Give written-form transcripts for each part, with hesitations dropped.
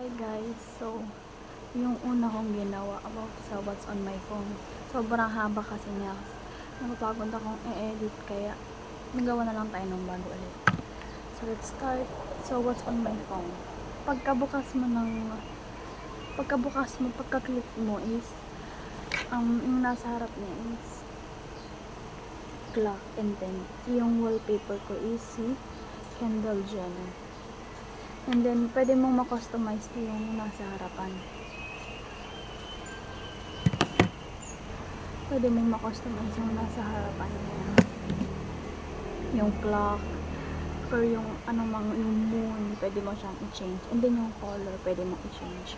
Hi guys, so yung una kong ginawa about sa what's on my phone, sobrang haba kasi niya. Napapagod akong i-edit kaya nagawa na lang tayo ng bago ulit. So let's start. So what's on my phone, pagka-click mo is yung nasa harap niya is clock, and then yung wallpaper ko is si Kendall Jenner. And then, pwede mong ma-customize yung nasa harapan. Pwede mong ma-customize yung nasa harapan. Yung clock, or yung yung moon, pwede mo siyang i-change. And then, yung color, pwede mong i-change.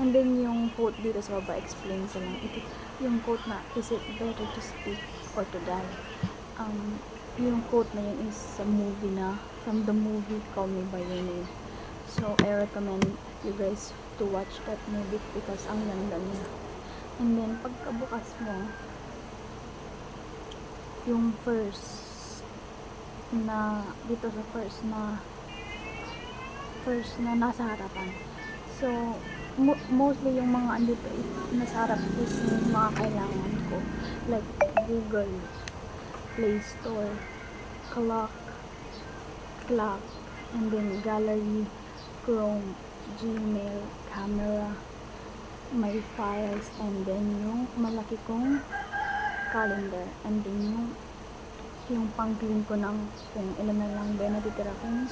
And then, yung quote dito sa baba, explain ko lang. Yung quote na, is it better to speak or to die? Yung quote na yun is sa movie na, from the movie Call Me By Your Name. So, I recommend you guys to watch that movie because ang ganda niya. And then, pagkabukas mo, yung first na, dito sa first na nasa harapan. So, mostly yung mga andito nasa harap is yung mga kailangan ko. Like, Google, Play Store, clock, and then gallery, Chrome, Gmail, camera, my files, and then yung malaki kong calendar, and then yung pang-clean ko ng kung ilan na lang ba natitira kong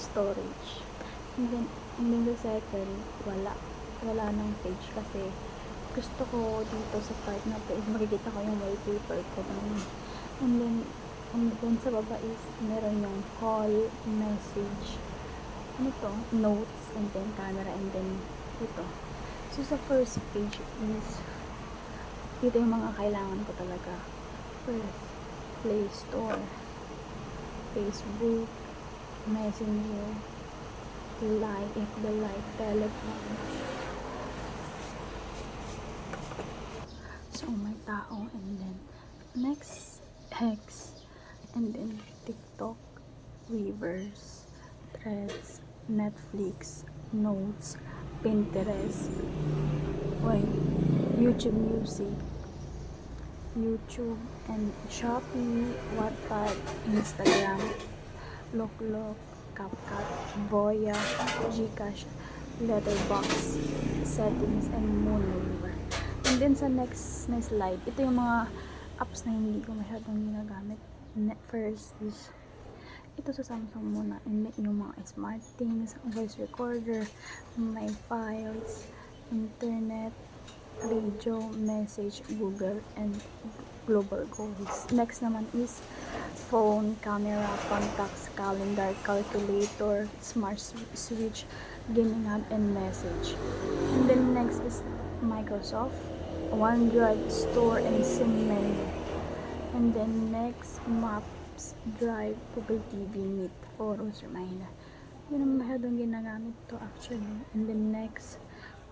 storage. And then the second, wala ng page kasi gusto ko dito sa part na page makikita ko yung wallpaper ko. And then sa baba is meron yung call, message, notes, and then camera, and then ito. So sa first page is dito yung mga kailangan ko talaga. First, Play Store, Facebook, Messenger, Line, FB Live, Telegram. So may tao, and then next X, and then TikTok, Weverse, Threads, Netflix, Notes, Pinterest, YouTube Music, YouTube, and Shopee, Wattpad, Instagram, Loklok, CapCut, Voya, Gcash, Letterboxd, Settings, and Moonweaver. And then sa next na slide, ito yung mga apps na hindi ko masyadong ginagamit. First is ito sa Samsung muna, and then yung mga smart things, voice recorder, my files, internet, radio, message, Google, and global goals. Next naman is phone, camera, contacts, calendar, calculator, smart switch, gaming hub, and message. And then next is Microsoft, OneDrive, Store, and SIM menu. And then next, Maps, Drive, Google TV, Meet, Photos, Reminder. Yun ang masyadong ginagamit to actually. And then next,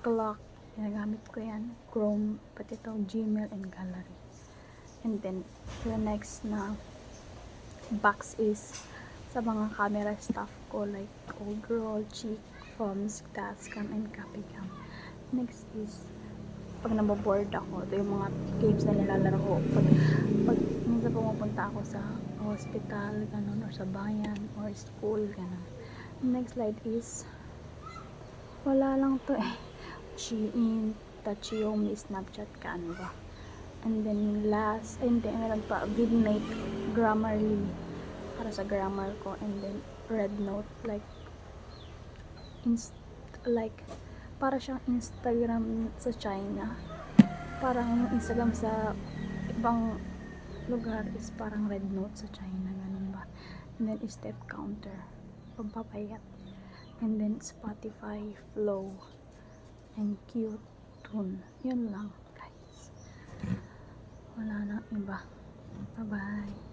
Clock, ginagamit ko yan, Chrome, pati ito, Gmail, and Gallery. And then the next na box is sa mga camera stuff ko, like overall, cheek, phones, Tascam, and Capicam. Next is pag naboboard ako, ito yung mga games na nilalaro ko pag minsan pumupunta ako sa hospital, ganun, or sa bayan, or school, ganun. Next slide is wala lang to Shein, Tachiyomi, Snapchat, Canva. And then last, and then meron pa Vidmate, Grammarly para sa grammar ko, and then Rednote, like para siyang Instagram sa China. Parang yung Instagram sa ibang lugar is parang Rednote sa China, ganun ba. And then step counter, pampapayat. And then Spotify, Flow, and Qtune. Yun lang guys, wala nang iba. Bye bye.